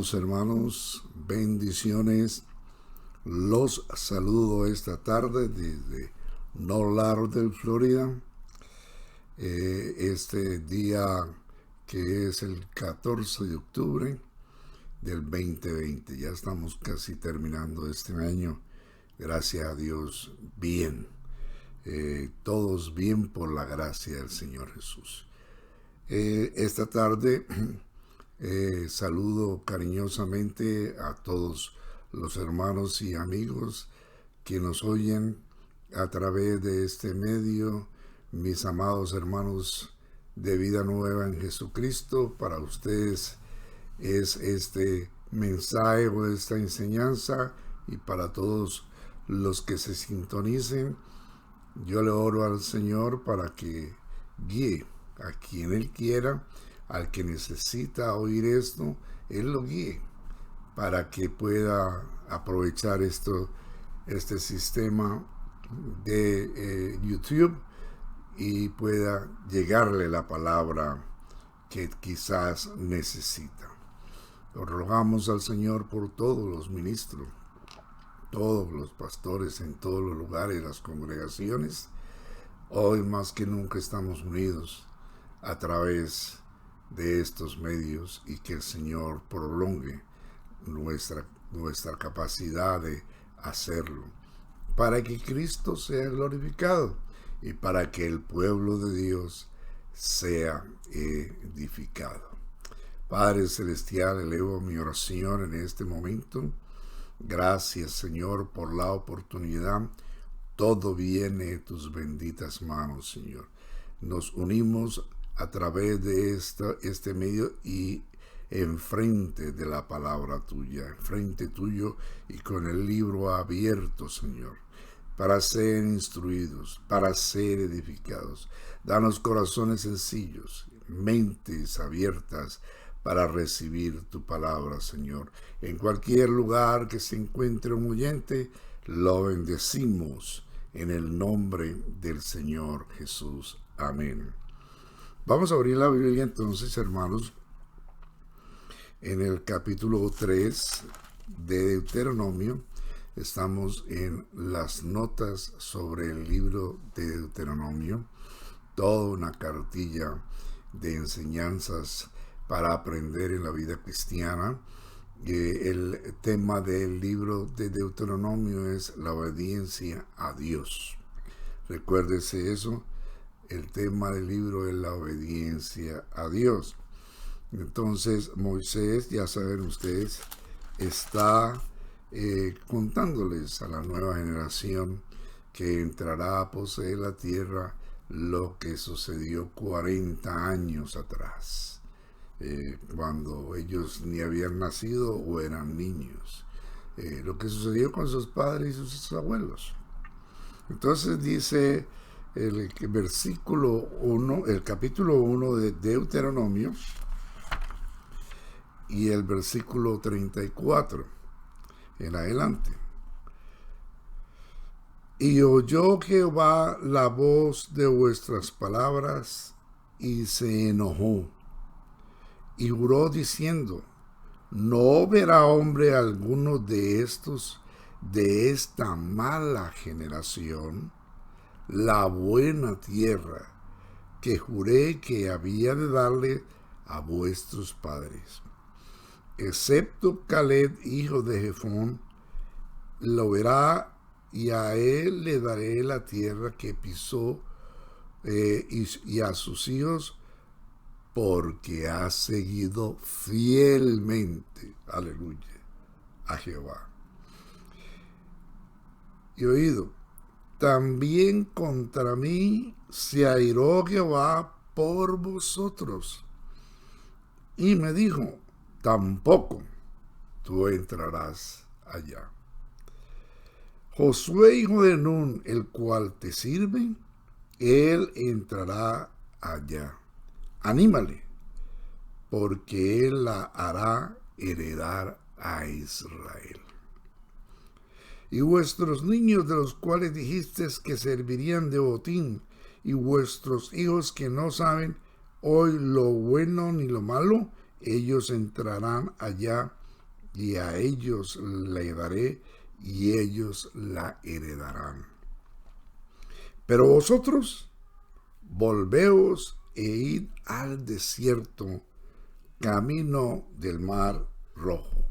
Amados hermanos, bendiciones. Los saludo esta tarde desde North Lauderdale, Florida. Este día que es el 14 de octubre del 2020. Ya estamos casi terminando este año. Gracias a Dios, bien. Todos bien por la gracia del Señor Jesús. Esta tarde saludo cariñosamente a todos los hermanos y amigos que nos oyen a través de este medio, mis amados hermanos de Vida Nueva en Jesucristo. Para ustedes es este mensaje o esta enseñanza, y para todos los que se sintonicen, yo le oro al Señor para que guíe a quien Él quiera, al que necesita oír esto, Él lo guíe para que pueda aprovechar este sistema de YouTube y pueda llegarle la palabra que quizás necesita. Lo rogamos al Señor por todos los ministros, todos los pastores en todos los lugares, las congregaciones. Hoy más que nunca estamos unidos a través de estos medios, y que el Señor prolongue nuestra capacidad de hacerlo, para que Cristo sea glorificado y para que el pueblo de Dios sea edificado. Padre Celestial, elevo mi oración en este momento. Gracias, Señor, por la oportunidad. Todo viene de tus benditas manos, Señor. Nos unimos a través de este medio y enfrente de la palabra tuya, enfrente tuyo y con el libro abierto, Señor, para ser instruidos, para ser edificados. Danos corazones sencillos, mentes abiertas para recibir tu palabra, Señor. En cualquier lugar que se encuentre un oyente, lo bendecimos en el nombre del Señor Jesús. Amén. Vamos a abrir la Biblia entonces, hermanos, en el capítulo 3 de Deuteronomio. Estamos en las notas sobre el libro de Deuteronomio, toda una cartilla de enseñanzas para aprender en la vida cristiana. El tema del libro de Deuteronomio es la obediencia a Dios. Recuérdese eso. El tema del libro es la obediencia a Dios. Entonces Moisés, ya saben ustedes, está contándoles a la nueva generación que entrará a poseer la tierra lo que sucedió 40 años atrás, cuando ellos ni habían nacido o eran niños, lo que sucedió con sus padres y sus abuelos. Entonces dice el versículo 1, el capítulo 1 de Deuteronomio, y el versículo 34 en adelante. Y oyó Jehová la voz de vuestras palabras, y se enojó, y juró diciendo: no verá hombre alguno de esta mala generación la buena tierra que juré que había de darle a vuestros padres, excepto Caleb, hijo de Jefón, lo verá, y a él le daré la tierra que pisó, y a sus hijos, porque ha seguido fielmente, aleluya, a Jehová. Y oído, también contra mí se airó Jehová por vosotros, y me dijo: tampoco tú entrarás allá. Josué, hijo de Nun, el cual te sirve, él entrará allá. Anímale, porque él la hará heredar a Israel. Y vuestros niños, de los cuales dijisteis que servirían de botín, y vuestros hijos que no saben hoy lo bueno ni lo malo, ellos entrarán allá y a ellos la daré, y ellos la heredarán. Pero vosotros, volveos e id al desierto, camino del mar Rojo.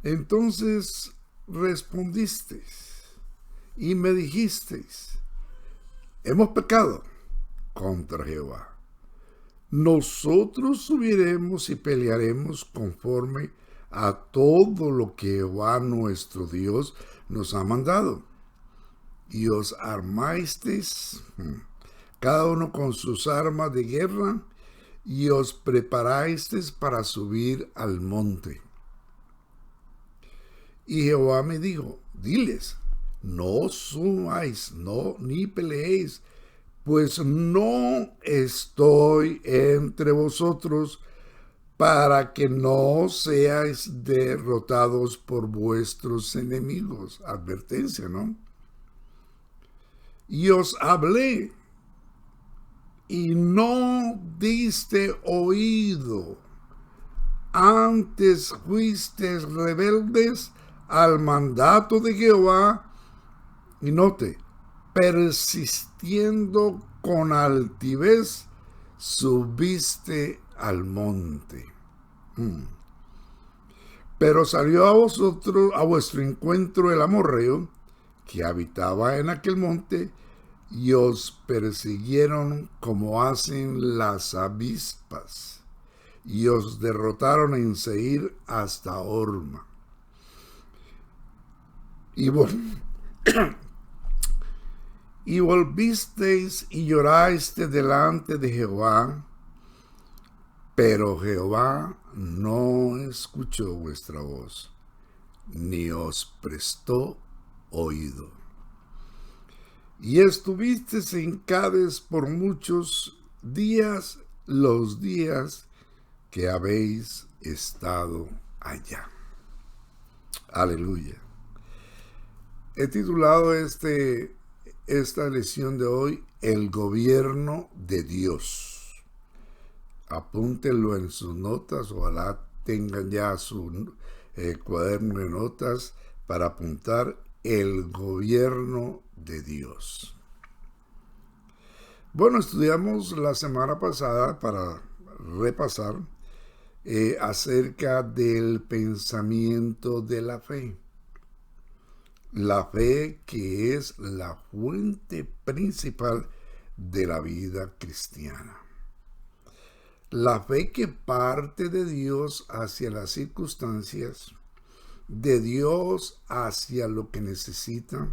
Entonces respondisteis y me dijisteis: hemos pecado contra Jehová. Nosotros subiremos y pelearemos conforme a todo lo que Jehová nuestro Dios nos ha mandado. Y os armasteis, cada uno con sus armas de guerra, y os preparasteis para subir al monte. Y Jehová me dijo: diles, no subáis, no, ni peleéis, pues no estoy entre vosotros, para que no seáis derrotados por vuestros enemigos. Advertencia, ¿no? Y os hablé, y no diste oído. Antes fuisteis rebeldes al mandato de Jehová, y note, persistiendo con altivez, subiste al monte. Pero salió a vosotros, a vuestro encuentro, el amorreo, que habitaba en aquel monte, y os persiguieron como hacen las avispas, y os derrotaron en Seir hasta Horma. Y volvisteis y llorasteis delante de Jehová, pero Jehová no escuchó vuestra voz, ni os prestó oído. Y estuvisteis en Cades por muchos días, los días que habéis estado allá. Aleluya. He titulado esta lección de hoy: el gobierno de Dios. Apúntenlo en sus notas, ojalá tengan ya su cuaderno de notas para apuntar: el gobierno de Dios. Bueno, estudiamos la semana pasada, para repasar, acerca del pensamiento de la fe. La fe, que es la fuente principal de la vida cristiana. La fe que parte de Dios hacia las circunstancias, de Dios hacia lo que necesita,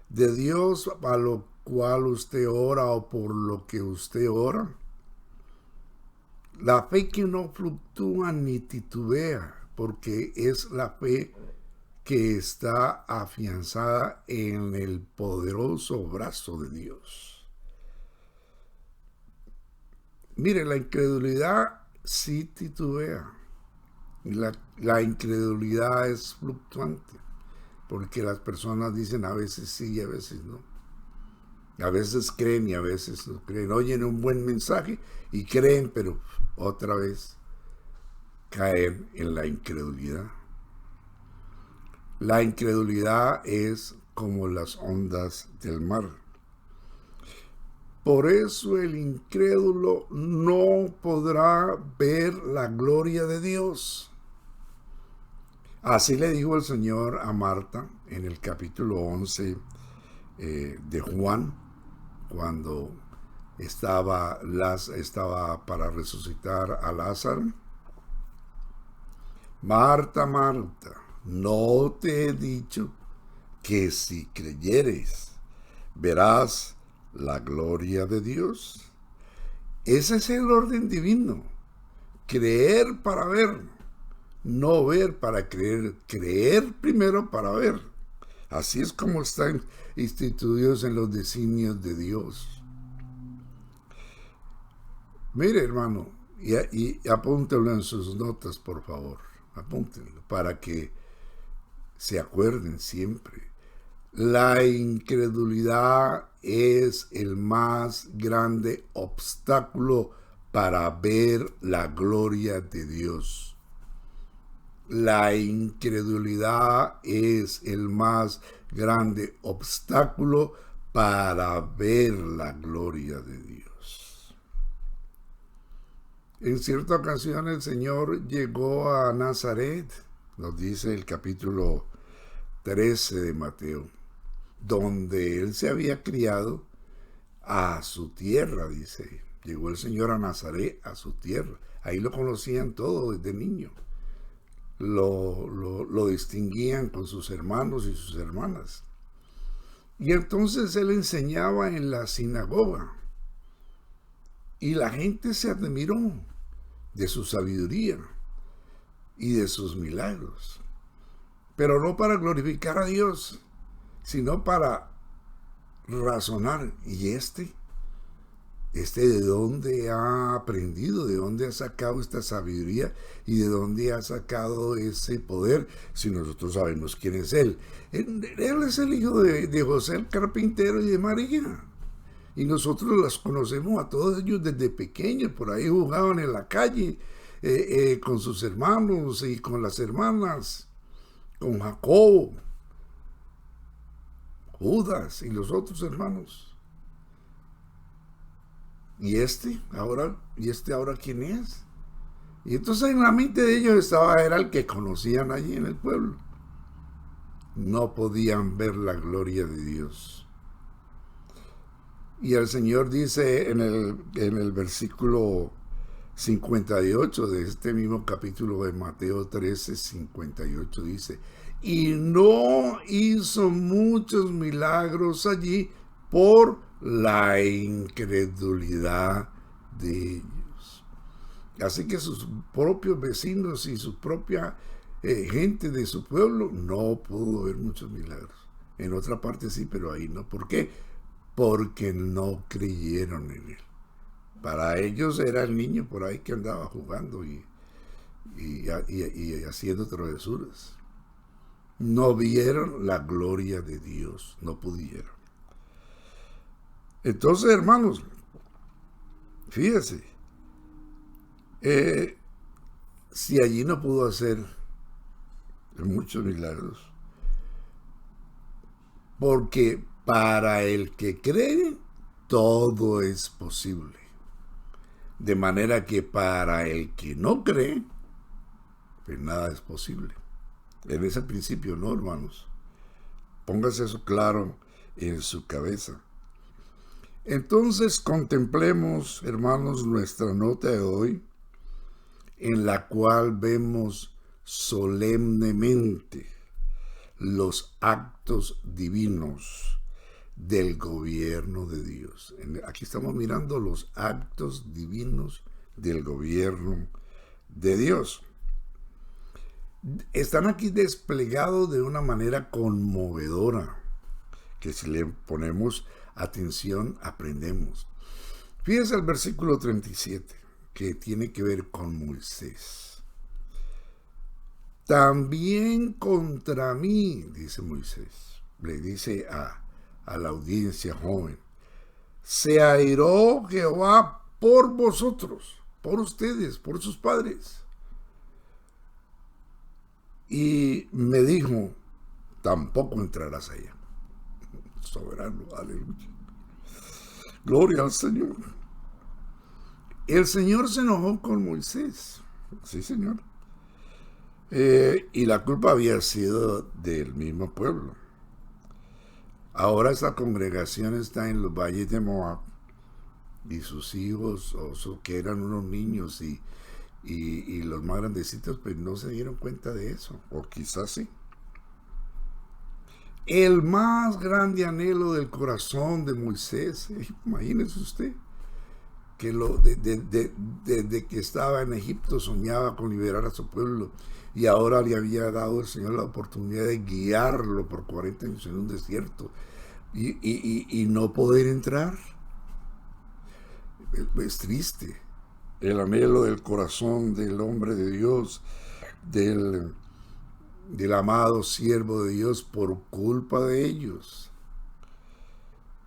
de Dios a lo cual usted ora o por lo que usted ora. La fe que no fluctúa ni titubea, porque es la fe que está afianzada en el poderoso brazo de Dios. Mire, la incredulidad sí titubea. La incredulidad es fluctuante, porque las personas dicen a veces sí y a veces no. A veces creen y a veces no creen. Oyen un buen mensaje y creen, pero otra vez caen en la incredulidad. La incredulidad es como las ondas del mar. Por eso el incrédulo no podrá ver la gloria de Dios. Así le dijo el Señor a Marta en el capítulo 11 de Juan, cuando estaba para resucitar a Lázaro. Marta, Marta, ¿no te he dicho que si creyeres verás la gloria de Dios? Ese es el orden divino. Creer para ver, no ver para creer. Creer primero para ver. Así es como están instituidos en los designios de Dios. Mire, hermano, y apúntelo en sus notas, por favor. Apúntenlo para que se acuerden siempre. La incredulidad es el más grande obstáculo para ver la gloria de Dios. La incredulidad es el más grande obstáculo para ver la gloria de Dios. En cierta ocasión el Señor llegó a Nazaret, nos dice el capítulo 13 de Mateo, donde él se había criado, a su tierra, dice. Llegó el Señor a Nazaret, a su tierra. Ahí lo conocían todos desde niño. Lo distinguían con sus hermanos y sus hermanas. Y entonces él enseñaba en la sinagoga. Y la gente se admiró de su sabiduría y de sus milagros. Pero no para glorificar a Dios, sino para razonar. ¿Y este de dónde ha aprendido? ¿De dónde ha sacado esta sabiduría? ¿Y de dónde ha sacado ese poder? Si nosotros sabemos quién es él. Él es el hijo de José el carpintero y de María. Y nosotros los conocemos a todos ellos desde pequeños. Por ahí jugaban en la calle con sus hermanos y con las hermanas, con Jacob, Judas y los otros hermanos. ¿Y este ahora quién es? Y entonces en la mente de ellos era el que conocían allí en el pueblo. No podían ver la gloria de Dios. Y el Señor dice en el versículo 58 de este mismo capítulo de Mateo 13, 58, dice: y no hizo muchos milagros allí por la incredulidad de ellos. Así que sus propios vecinos y su propia gente de su pueblo no pudo ver muchos milagros. En otra parte sí, pero ahí no. ¿Por qué? Porque no creyeron en él. Para ellos era el niño por ahí que andaba jugando y haciendo travesuras. No vieron la gloria de Dios, no pudieron. Entonces, hermanos, fíjese, si allí no pudo hacer muchos milagros, porque para el que cree, todo es posible. De manera que para el que no cree, pues nada es posible. En ese principio, ¿no, hermanos? Póngase eso claro en su cabeza. Entonces contemplemos, hermanos, nuestra nota de hoy, en la cual vemos solemnemente los actos divinos del gobierno de Dios. Aquí estamos mirando los actos divinos del gobierno de Dios. Están aquí desplegados de una manera conmovedora, que si le ponemos atención aprendemos. Fíjense el versículo 37, que tiene que ver con Moisés. También contra mí, dice Moisés, le dice a la audiencia joven, se airó Jehová por vosotros, por ustedes, por sus padres. Y me dijo, tampoco entrarás allá. Soberano, aleluya. Gloria al Señor. El Señor se enojó con Moisés. Sí, Señor. Y la culpa había sido del mismo pueblo. Ahora esta congregación está en los valles de Moab y sus hijos, que eran unos niños y los más grandecitos, pues no se dieron cuenta de eso, o quizás sí. El más grande anhelo del corazón de Moisés, imagínese usted, que desde que estaba en Egipto soñaba con liberar a su pueblo, y ahora le había dado el Señor la oportunidad de guiarlo por 40 años en un desierto y no poder entrar. Es triste. El anhelo del corazón del hombre de Dios, del amado siervo de Dios, por culpa de ellos.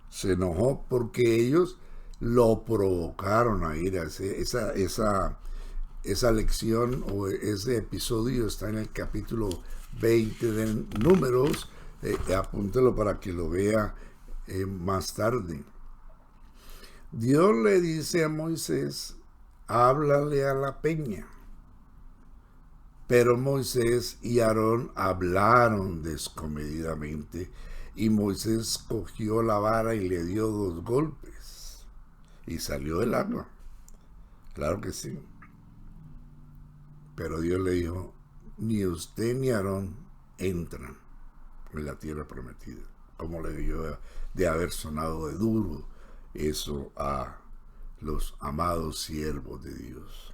Se enojó porque ellos lo provocaron a ir a esa esa lección o ese episodio está en el capítulo 20 de Números. Apúntelo para que lo vea más tarde. Dios le dice a Moisés, háblale a la peña. Pero Moisés y Aarón hablaron descomedidamente, y Moisés cogió la vara y le dio 2 golpes, y salió el agua. Claro que sí. Pero Dios le dijo, ni usted ni Aarón entran en la tierra prometida. Como le debió de haber sonado de duro eso a los amados siervos de Dios.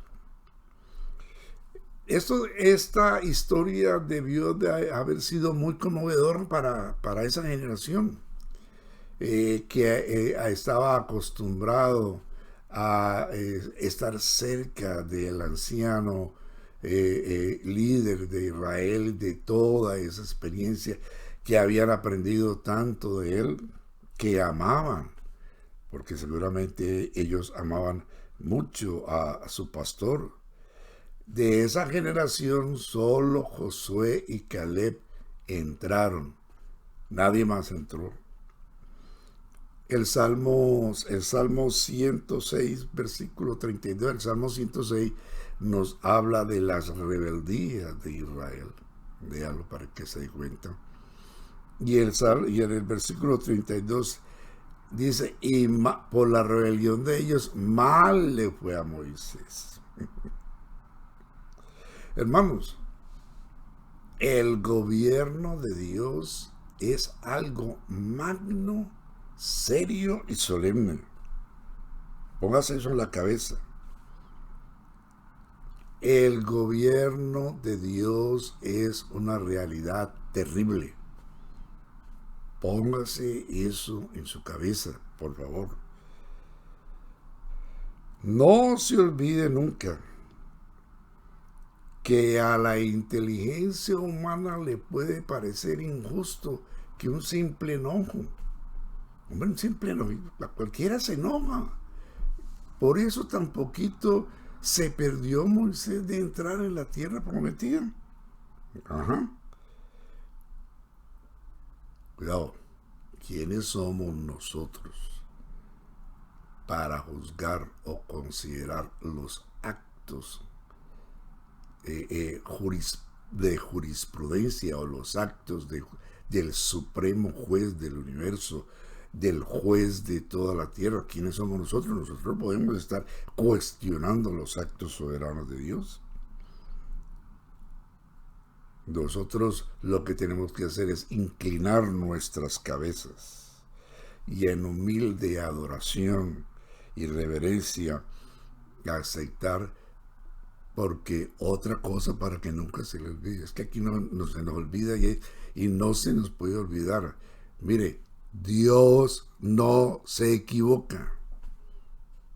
Esta historia debió de haber sido muy conmovedora para esa generación que estaba acostumbrado a estar cerca del anciano líder de Israel, de toda esa experiencia, que habían aprendido tanto de él, que amaban, porque seguramente ellos amaban mucho a su pastor. De esa generación solo Josué y Caleb entraron, nadie más entró. El Salmo 106, versículo 32, el Salmo 106 nos habla de las rebeldías de Israel. Véalo para que se dé cuenta. Y en el versículo 32 dice, y por la rebelión de ellos mal le fue a Moisés. Hermanos, el gobierno de Dios es algo magno, serio y solemne. Póngase eso en la cabeza. El gobierno de Dios es una realidad terrible. Póngase eso en su cabeza, por favor. No se olvide nunca que a la inteligencia humana le puede parecer injusto que un simple enojo. Hombre, un simple enojo, cualquiera se enoja. Por eso tan poquito se perdió Moisés de entrar en la tierra prometida. Ajá. Cuidado, ¿quiénes somos nosotros para juzgar o considerar los actos de jurisprudencia o los actos del supremo juez del universo, del juez de toda la tierra? ¿Quiénes somos nosotros? Nosotros podemos estar cuestionando los actos soberanos de Dios. Nosotros lo que tenemos que hacer es inclinar nuestras cabezas y en humilde adoración y reverencia aceptar, porque otra cosa para que nunca se le olvide, es que aquí no se nos olvida y no se nos puede olvidar. Mire, Dios no se equivoca.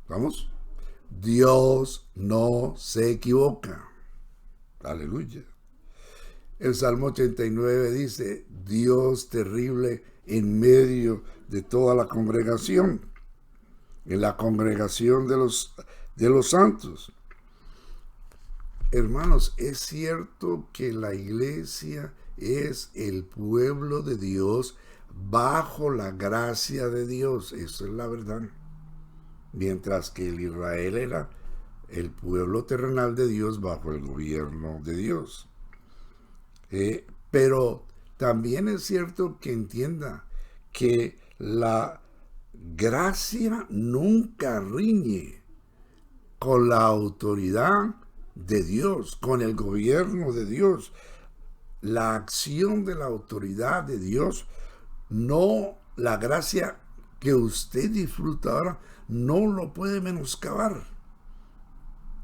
¿Vamos? Dios no se equivoca. Aleluya. El Salmo 89 dice, Dios terrible en medio de toda la congregación, en la congregación de los santos. Hermanos, es cierto que la iglesia es el pueblo de Dios bajo la gracia de Dios. Eso es la verdad. Mientras que el Israel era el pueblo terrenal de Dios bajo el gobierno de Dios. Pero también es cierto que entienda que la gracia nunca riñe con la autoridad de Dios, con el gobierno de Dios. La acción de la autoridad de Dios, no, la gracia que usted disfruta ahora, no lo puede menoscabar.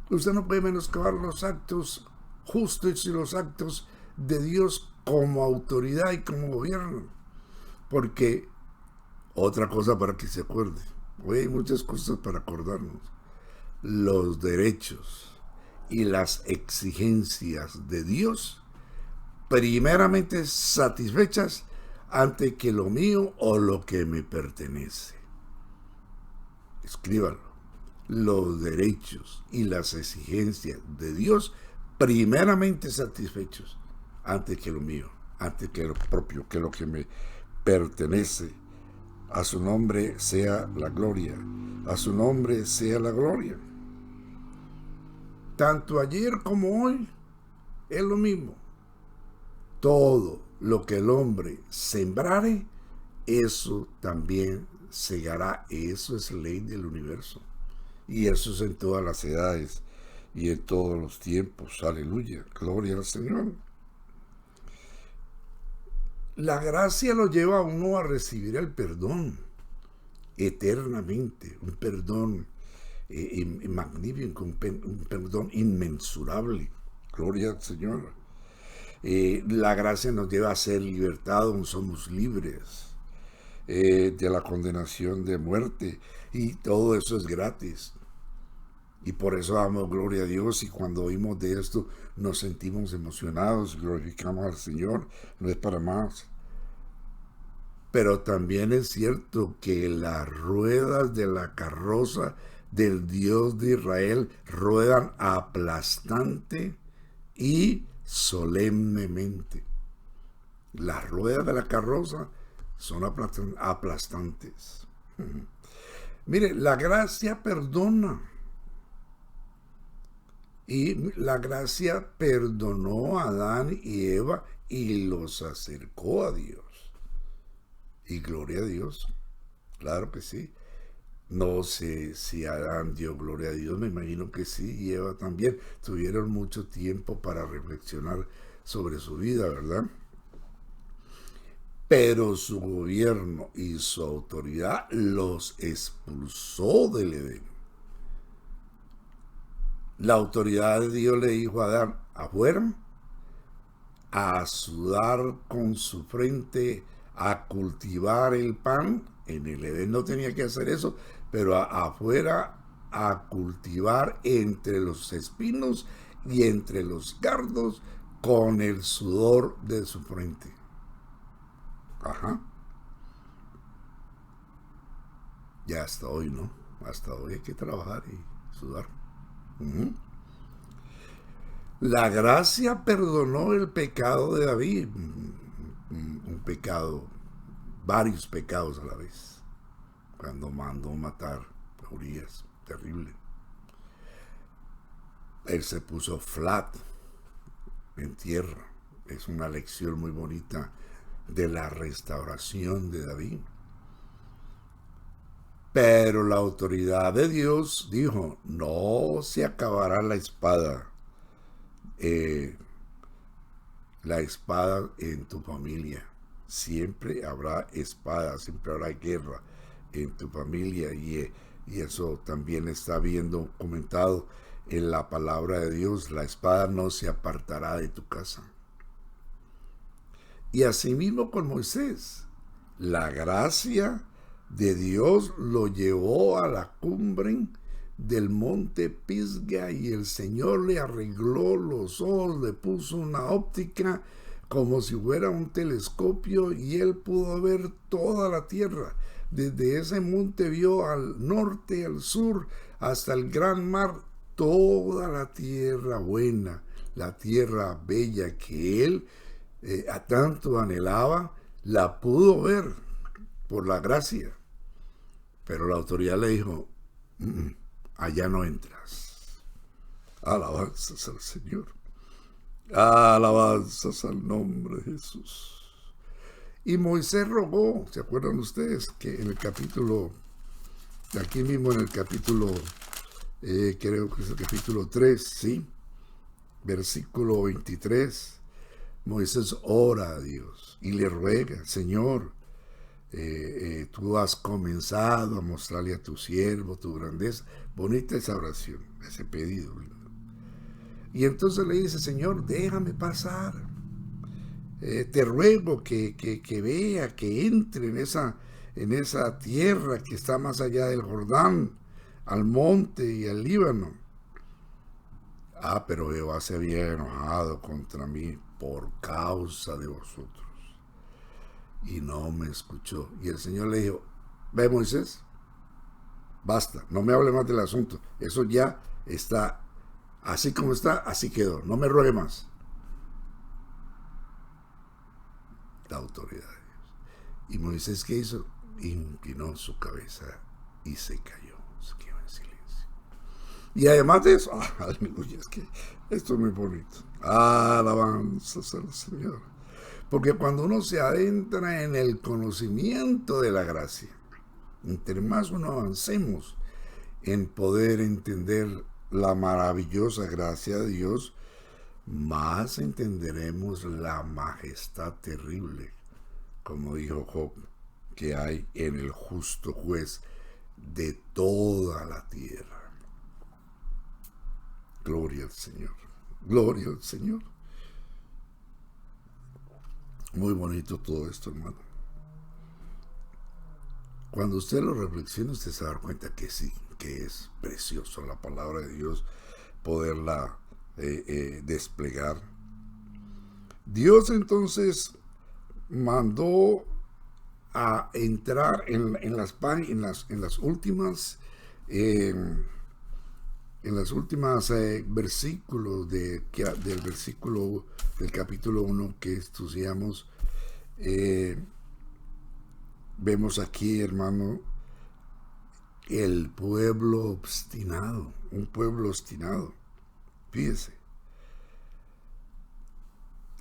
Usted no puede menoscabar los actos justos y los actos de Dios como autoridad y como gobierno. Porque, otra cosa para que se acuerde, hoy hay muchas cosas para acordarnos. Los derechos y las exigencias de Dios, primeramente satisfechas ante que lo mío o lo que me pertenece. Escríbalo. los derechos y las exigencias de Dios primeramente satisfechos antes que lo mío, antes que lo propio, que lo que me pertenece. A su nombre sea la gloria, a su nombre sea la gloria. Tanto ayer como hoy es lo mismo. Todo lo que el hombre sembrare, eso también segará. Eso es ley del universo. Y eso es en todas las edades y en todos los tiempos. Aleluya, gloria al Señor. La gracia lo lleva a uno a recibir el perdón eternamente, un perdón magnífico, un perdón inmensurable. Gloria al Señor. La gracia nos lleva a ser libertados, somos libres de la condenación de muerte, y todo eso es gratis. Y por eso damos gloria a Dios, y cuando oímos de esto nos sentimos emocionados, glorificamos al Señor, no es para más. Pero también es cierto que las ruedas de la carroza del Dios de Israel ruedan aplastante y solemnemente. Las ruedas de la carroza son aplastantes. Mire, la gracia perdona. Y la gracia perdonó a Adán y Eva y los acercó a Dios. Y gloria a Dios, claro que sí. No sé si Adán dio gloria a Dios, me imagino que sí, y Eva también. Tuvieron mucho tiempo para reflexionar sobre su vida, ¿verdad? Pero su gobierno y su autoridad los expulsó del Edén. La autoridad de Dios le dijo a Adán, afuera, a sudar con su frente, a cultivar el pan. En el Edén no tenía que hacer eso, pero afuera a cultivar entre los espinos y entre los cardos con el sudor de su frente. Ajá. Ya hasta hoy, ¿no? Hasta hoy hay que trabajar y sudar. La gracia perdonó el pecado de David, un pecado, varios pecados a la vez, cuando mandó matar a Urías, terrible. Él se puso flat en tierra. Es una lección muy bonita de la restauración de David. Pero la autoridad de Dios dijo, no se acabará la espada en tu familia. Siempre habrá espada, siempre habrá guerra en tu familia, y eso también está viendo comentado en la palabra de Dios. La espada no se apartará de tu casa. Y asimismo con Moisés, la gracia de Dios lo llevó a la cumbre del monte Pisga, y el Señor le arregló los ojos, le puso una óptica como si fuera un telescopio, y él pudo ver toda la tierra. Desde ese monte vio al norte, al sur, hasta el gran mar, toda la tierra buena, la tierra bella que él a tanto anhelaba, la pudo ver por la gracia. Pero la autoridad le dijo, allá no entras. Alabanzas al Señor. Alabanzas al nombre de Jesús. Y Moisés rogó, ¿se acuerdan ustedes? Que en el capítulo, aquí mismo en el capítulo, creo que es el capítulo 3, ¿sí? Versículo 23, Moisés ora a Dios y le ruega, Señor, tú has comenzado a mostrarle a tu siervo tu grandeza. Bonita esa oración, ese pedido. Y entonces le dice, Señor, déjame pasar. Te ruego que vea, que entre en esa tierra que está más allá del Jordán, al monte y al Líbano. Pero Jehová se había enojado contra mí por causa de vosotros, y no me escuchó. Y el Señor le dijo, ve, Moisés, Basta, no me hable más del asunto. Eso ya está, así como está, así quedó. No me ruegue más. La autoridad de Dios. ¿Y Moisés qué hizo? Inclinó su cabeza y se cayó. Se quedó en silencio. Y además de eso, aleluya, es que esto es muy bonito. Alabanzas al Señor. Porque cuando uno se adentra en el conocimiento de la gracia, entre más uno avancemos en poder entender la maravillosa gracia de Dios, más entenderemos la majestad terrible, como dijo Job, que hay en el justo juez de toda la tierra. Gloria al Señor, gloria al Señor. Muy bonito todo esto, hermano. Cuando usted lo reflexiona, usted se da cuenta que sí, que es precioso la palabra de Dios, poderla desplegar. Dios entonces mandó a entrar en las últimas versículos del versículo del capítulo 1 que estudiamos. Vemos aquí, hermano, el pueblo obstinado, un pueblo obstinado. Fíjese,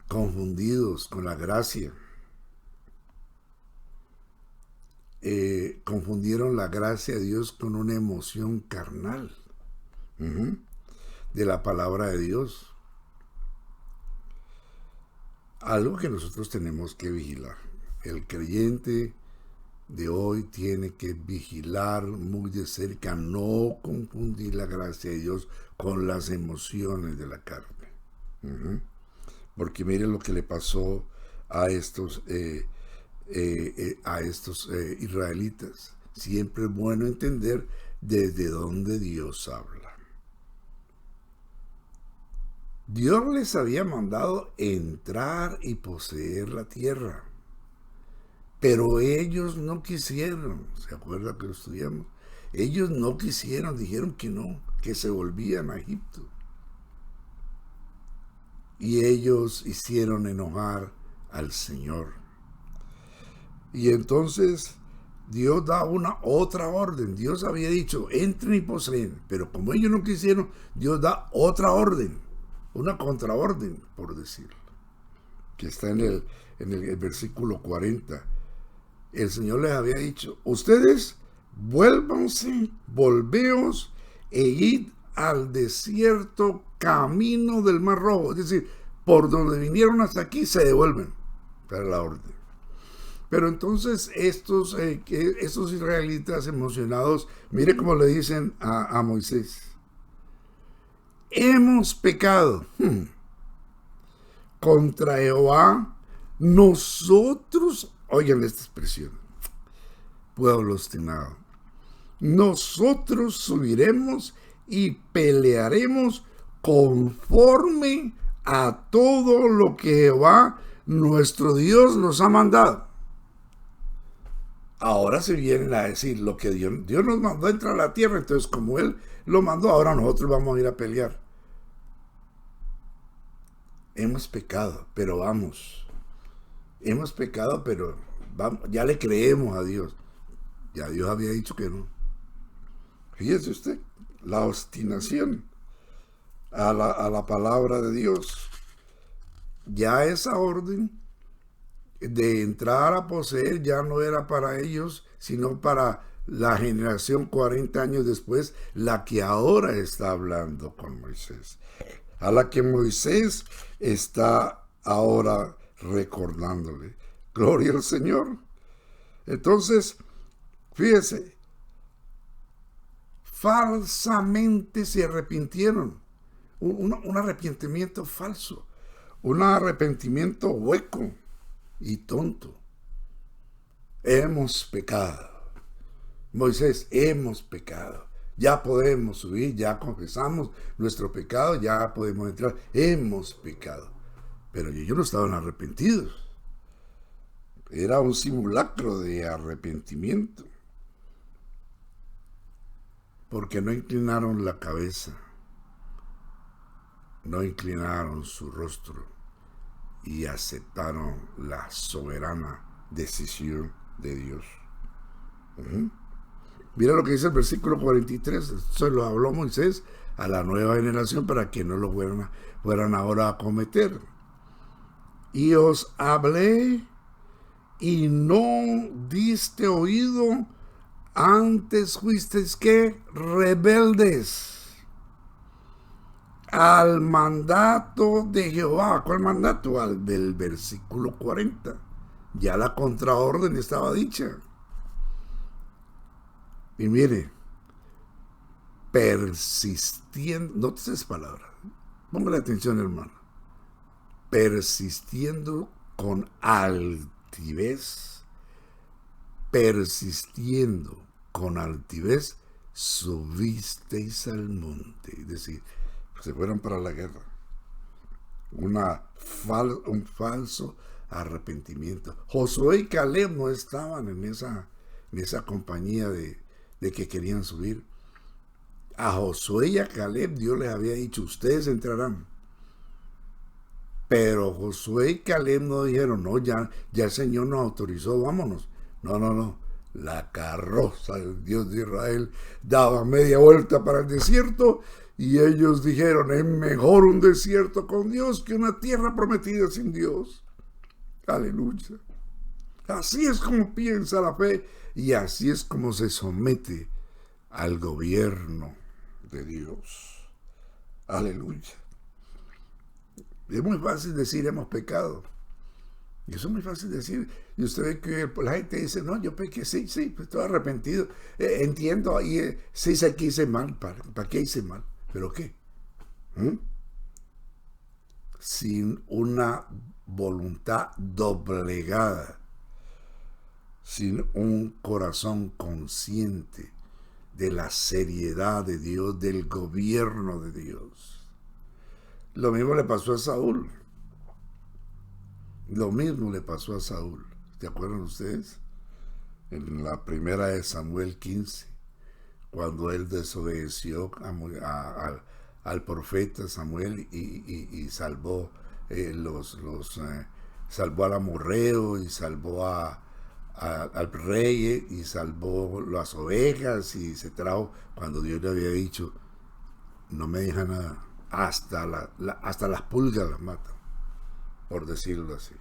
confundidos con la gracia. Confundieron la gracia de Dios con una emoción carnal de la palabra de Dios. Algo que nosotros tenemos que vigilar. El creyente de hoy tiene que vigilar muy de cerca, no confundir la gracia de Dios con las emociones de la carne. Porque mire lo que le pasó a estos israelitas. Siempre es bueno entender desde dónde Dios habla. Dios les había mandado entrar y poseer la tierra, pero ellos no quisieron. ¿Se acuerda que lo estudiamos? Ellos no quisieron, dijeron que no, que se volvían a Egipto. Y ellos hicieron enojar al Señor. Y entonces Dios da otra orden. Dios había dicho, entren y poseen, pero como ellos no quisieron, Dios da otra orden, una contraorden, por decirlo, que está en el versículo 40. El Señor les había dicho, ustedes volveos e id al desierto camino del Mar Rojo. Es decir, por donde vinieron hasta aquí se devuelven. Para la orden. Pero entonces estos israelitas emocionados, mire cómo le dicen a Moisés, hemos pecado contra Jehová, nosotros, oigan esta expresión, pueblo obstinado, nosotros subiremos y pelearemos conforme a todo lo que Jehová nuestro Dios nos ha mandado. Ahora se vienen a decir lo que Dios nos mandó a entrar a la tierra, entonces como Él lo mandó, ahora nosotros vamos a ir a pelear. Hemos pecado, pero vamos. Hemos pecado, pero vamos, ya le creemos a Dios. Ya Dios había dicho que no. Fíjese usted, la obstinación a la palabra de Dios. Ya esa orden de entrar a poseer ya no era para ellos, sino para la generación 40 años después, la que ahora está hablando con Moisés, a la que Moisés está ahora recordándole. Gloria al Señor. Entonces, fíjese, falsamente se arrepintieron, un arrepentimiento falso, un arrepentimiento hueco y tonto. Hemos pecado. Moisés, hemos pecado. Ya podemos subir, ya confesamos nuestro pecado, ya podemos entrar. Hemos pecado. Pero ellos no estaban arrepentidos. Era un simulacro de arrepentimiento. porque no inclinaron la cabeza, no inclinaron su rostro y aceptaron la soberana decisión de Dios. Mira lo que dice el versículo 43. Eso lo habló Moisés a la nueva generación para que no lo fueran ahora a cometer. Y os hablé y no diste oído, antes fuisteis que rebeldes al mandato de Jehová. ¿Cuál mandato? Al del versículo 40. Ya la contraorden estaba dicha. Y mire, persistiendo, no te esas palabras, póngale atención, hermano. Persistiendo con altivez, subisteis al monte. Es decir, se fueron para la guerra. Un falso arrepentimiento. Josué y Caleb no estaban en esa compañía de que querían subir. A Josué y a Caleb Dios les había dicho, ustedes entrarán. Pero Josué y Caleb no dijeron, no, ya el Señor nos autorizó, vámonos. No. La carroza del Dios de Israel daba media vuelta para el desierto y ellos dijeron, es mejor un desierto con Dios que una tierra prometida sin Dios. Aleluya. Así es como piensa la fe y así es como se somete al gobierno de Dios. Aleluya. Es muy fácil decir hemos pecado. Y eso es muy fácil decir. Y usted ve que la gente dice, no, yo pequé, sí, pues estoy arrepentido. Entiendo, ahí sí sé que hice mal. ¿Para qué hice mal? ¿Pero qué? Sin una voluntad doblegada, sin un corazón consciente de la seriedad de Dios, del gobierno de Dios. Lo mismo le pasó a Saúl. ¿Se acuerdan ustedes? En la primera de Samuel 15, cuando él desobedeció al profeta Samuel y salvó salvó al amorreo y salvó al rey y salvó las ovejas y se trajo cuando Dios le había dicho, no me deja nada, hasta las pulgas las matan, por decirlo así.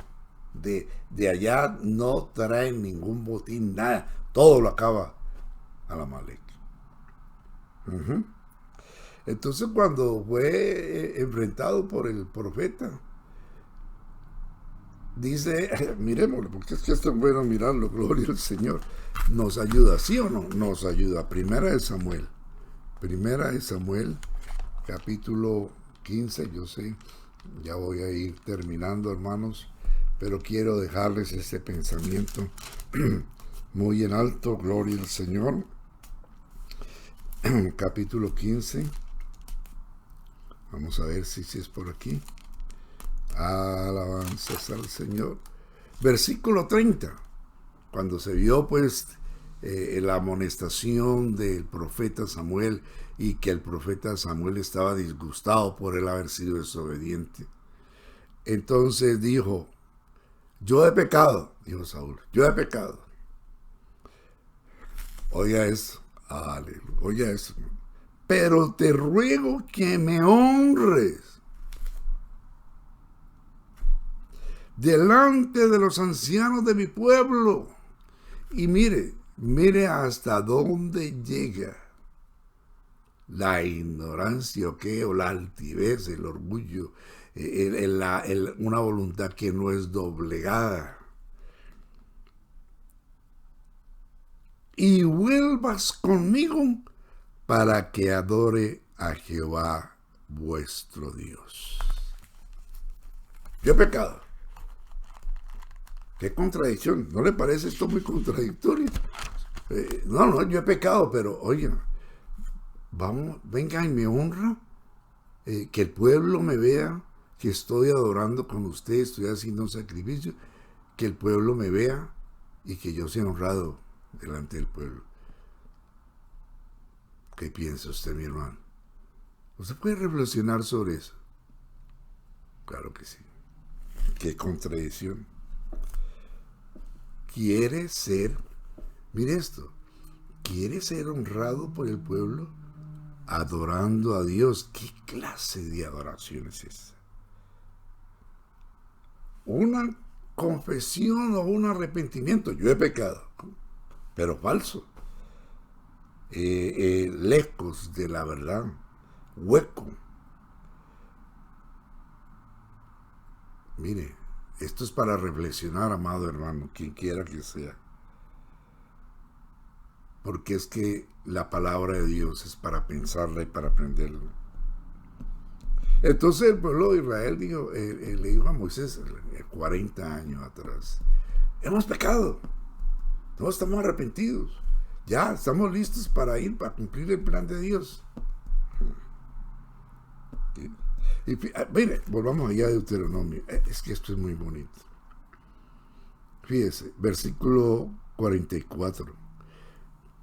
De allá no traen ningún botín, nada, todo lo acaba a la Amalek. Entonces cuando fue enfrentado por el profeta, dice, miremoslo, porque es que esto es bueno mirarlo, gloria al Señor. ¿Nos ayuda, sí o no? Nos ayuda. Primera de Samuel, capítulo 15, yo sé, ya voy a ir terminando, hermanos, pero quiero dejarles este pensamiento muy en alto, gloria al Señor. Capítulo 15, vamos a ver si es por aquí. Alabanzas al Señor. Versículo 30. Cuando se vio pues la amonestación del profeta Samuel y que el profeta Samuel estaba disgustado por él haber sido desobediente. Entonces dijo, yo he pecado, dijo Saúl, yo he pecado. Oiga eso, aleluya, oiga eso. Pero te ruego que me honres delante de los ancianos de mi pueblo. Y mire hasta dónde llega la ignorancia o la altivez, el orgullo, una voluntad que no es doblegada. Y vuelvas conmigo para que adore a Jehová vuestro Dios. Yo he pecado. Qué contradicción, ¿no le parece esto muy contradictorio? No, yo he pecado, pero oigan, venga y me honra, que el pueblo me vea que estoy adorando con usted, estoy haciendo un sacrificio, que el pueblo me vea y que yo sea honrado delante del pueblo. ¿Qué piensa usted, mi hermano? ¿Usted puede reflexionar sobre eso? Claro que sí. Qué contradicción. Quiere ser, mire esto, quiere ser honrado por el pueblo adorando a Dios. ¿Qué clase de adoración es esa? Una confesión o un arrepentimiento. Yo he pecado, pero falso. Lejos de la verdad. Hueco. Mire, esto es para reflexionar, amado hermano, quien quiera que sea. Porque es que la palabra de Dios es para pensarla y para aprenderla. Entonces el pueblo de Israel le dijo a Moisés 40 años atrás: hemos pecado, no estamos arrepentidos, ya estamos listos para ir para cumplir el plan de Dios. Y mire, volvamos allá de Deuteronomio. Es que esto es muy bonito. Fíjese, versículo 44.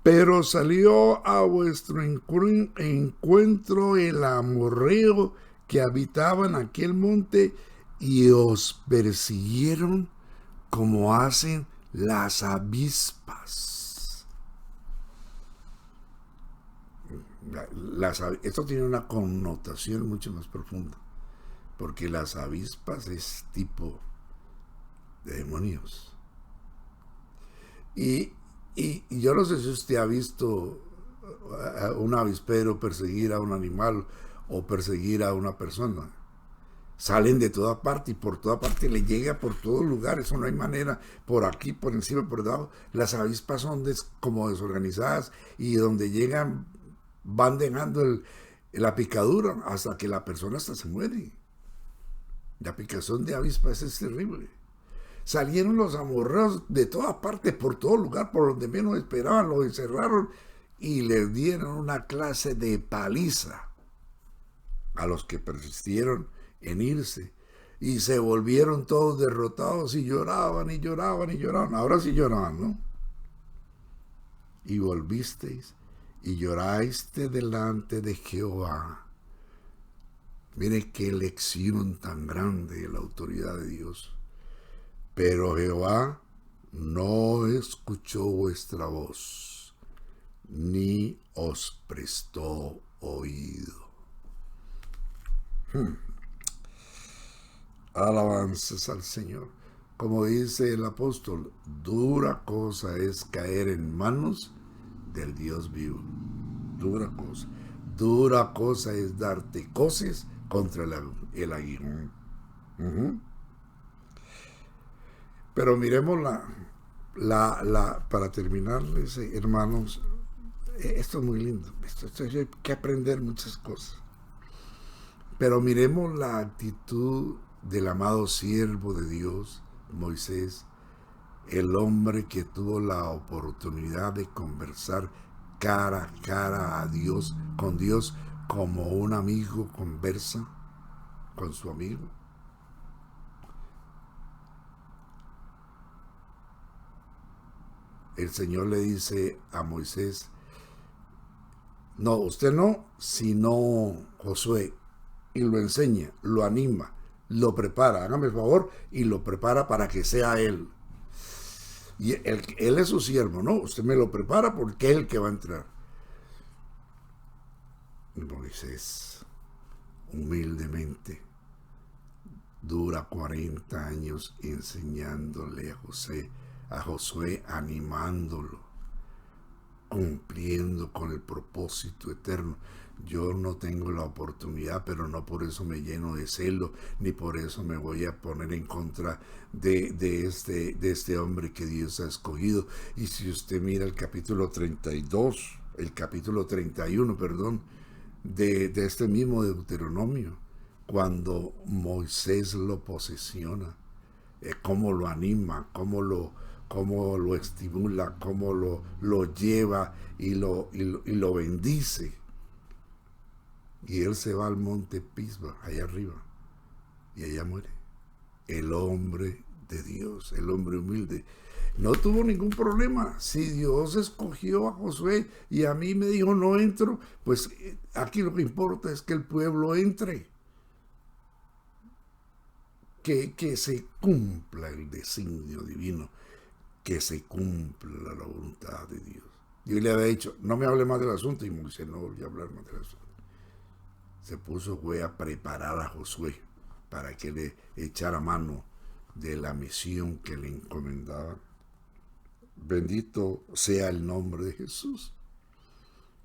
Pero salió a vuestro encuentro el amorreo que habitaba en aquel monte y os persiguieron como hacen las avispas. Esto tiene una connotación mucho más profunda, porque las avispas es tipo de demonios. Y yo no sé si usted ha visto a un avispero perseguir a un animal o perseguir a una persona. Salen de toda parte y por toda parte le llega por todos lugares. Eso no hay manera, por aquí, por encima, por debajo. Las avispas son como desorganizadas y donde llegan van dejando la picadura hasta que la persona hasta se muere. La picazón de avispas es terrible. Salieron los amorreos de todas partes, por todo lugar, por donde menos esperaban, los encerraron y les dieron una clase de paliza a los que persistieron en irse. Y se volvieron todos derrotados y lloraban y lloraban y lloraban. Ahora sí lloraban, ¿no? Y volvisteis y lloraste delante de Jehová. Mire qué lección tan grande de la autoridad de Dios. Pero Jehová no escuchó vuestra voz, ni os prestó oído. Alabanzas al Señor. Como dice el apóstol, dura cosa es caer en manos del Dios vivo. Dura cosa. Dura cosa es darte coces contra el aguijón. Pero miremos para terminarles, hermanos, esto es muy lindo. Esto hay que aprender muchas cosas. Pero miremos la actitud del amado siervo de Dios, Moisés, el hombre que tuvo la oportunidad de conversar cara a cara a Dios, con Dios, como un amigo conversa con su amigo. El Señor le dice a Moisés: no, usted no, sino Josué. Y lo enseña, lo anima, lo prepara, hágame el favor, y lo prepara para que sea él. Y él es su siervo, ¿no? Usted me lo prepara porque es el que va a entrar. Y Moisés, humildemente, dura 40 años enseñándole a Josué, animándolo, cumpliendo con el propósito eterno. Yo no tengo la oportunidad, pero no por eso me lleno de celo, ni por eso me voy a poner en contra de este hombre que Dios ha escogido. Y si usted mira el capítulo 32, el capítulo 31, perdón, de este mismo Deuteronomio, cuando Moisés lo posesiona, cómo lo anima, cómo lo estimula, cómo lo lleva y lo bendice. Y él se va al monte Pisba, allá arriba, y allá muere. El hombre de Dios, el hombre humilde. no tuvo ningún problema. Si Dios escogió a Josué y a mí me dijo no entro, pues aquí lo que importa es que el pueblo entre. Que se cumpla el designio divino, que se cumpla la voluntad de Dios. Dios le había dicho, no me hable más del asunto, y Moisés no volvió a hablar más del asunto. Se puso a preparar a Josué para que le echara mano de la misión que le encomendaba. Bendito sea el nombre de Jesús.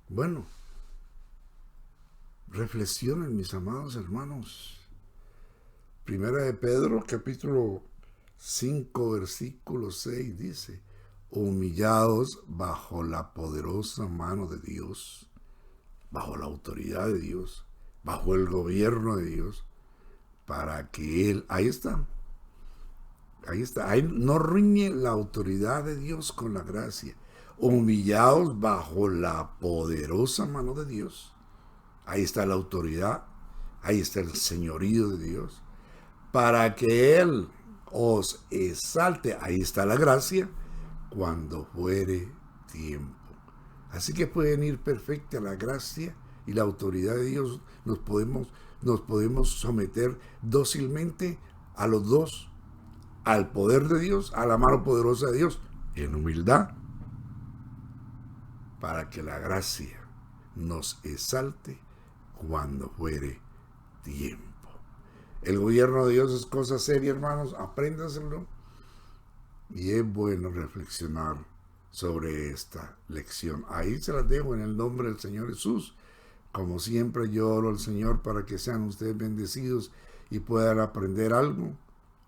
Bueno, reflexionen, mis amados hermanos. Primera de Pedro, capítulo 5, versículo 6, dice, humillados bajo la poderosa mano de Dios, bajo la autoridad de Dios, bajo el gobierno de Dios, para que Él, ahí está, ahí no riñe la autoridad de Dios con la gracia, humillados bajo la poderosa mano de Dios, ahí está la autoridad, ahí está el señorío de Dios, para que Él os exalte, ahí está la gracia, cuando fuere tiempo. Así que pueden ir perfecta la gracia y la autoridad de Dios. Nos podemos someter dócilmente a los dos, al poder de Dios, a la mano poderosa de Dios, en humildad, para que la gracia nos exalte cuando fuere tiempo. El gobierno de Dios es cosa seria, hermanos, apréndaselo. Y es bueno reflexionar sobre esta lección. Ahí se las dejo en el nombre del Señor Jesús. Como siempre yo oro al Señor para que sean ustedes bendecidos y puedan aprender algo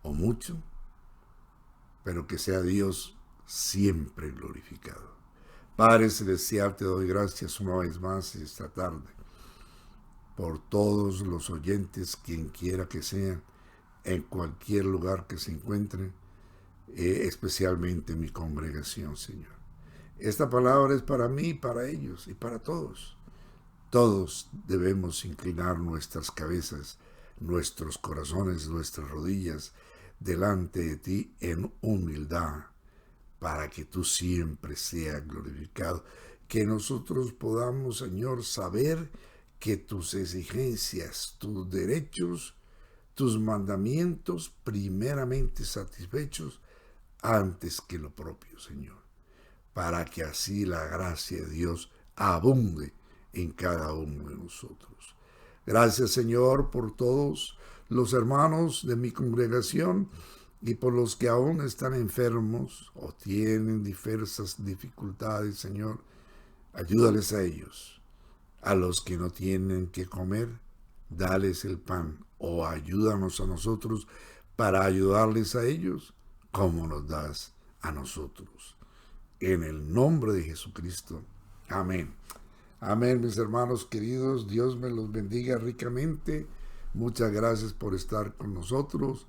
o mucho, pero que sea Dios siempre glorificado. Padre Celestial, te doy gracias una vez más esta tarde por todos los oyentes, quien quiera que sean, en cualquier lugar que se encuentren, especialmente mi congregación, Señor. Esta palabra es para mí, para ellos y para todos. Todos debemos inclinar nuestras cabezas, nuestros corazones, nuestras rodillas delante de ti en humildad, para que tú siempre seas glorificado. Que nosotros podamos, Señor, saber que tus exigencias, tus derechos, tus mandamientos, primeramente satisfechos antes que lo propio, Señor, para que así la gracia de Dios abunde en cada uno de nosotros. Gracias, Señor, por todos los hermanos de mi congregación y por los que aún están enfermos o tienen diversas dificultades, Señor. Ayúdales a ellos. A los que no tienen que comer, dales el pan, o ayúdanos a nosotros para ayudarles a ellos, como nos das a nosotros. En el nombre de Jesucristo. Amén. Amén, mis hermanos queridos. Dios me los bendiga ricamente. Muchas gracias por estar con nosotros.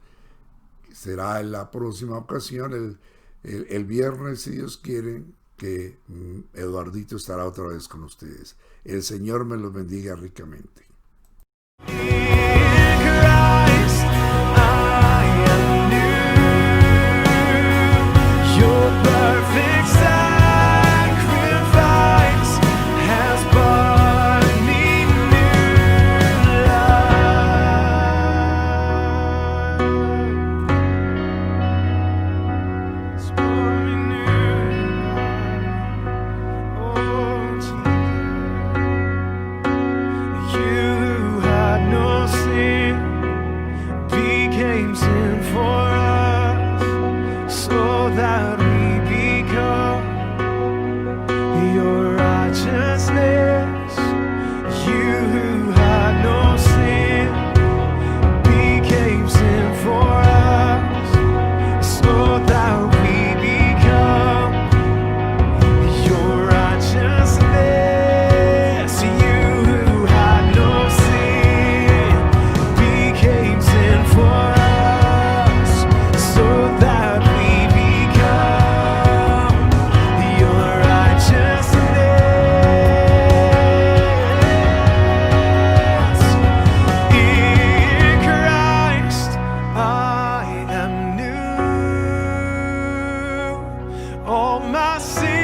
Será en la próxima ocasión, el viernes, si Dios quiere, que Eduardito estará otra vez con ustedes. El Señor me los bendiga ricamente. No my sin.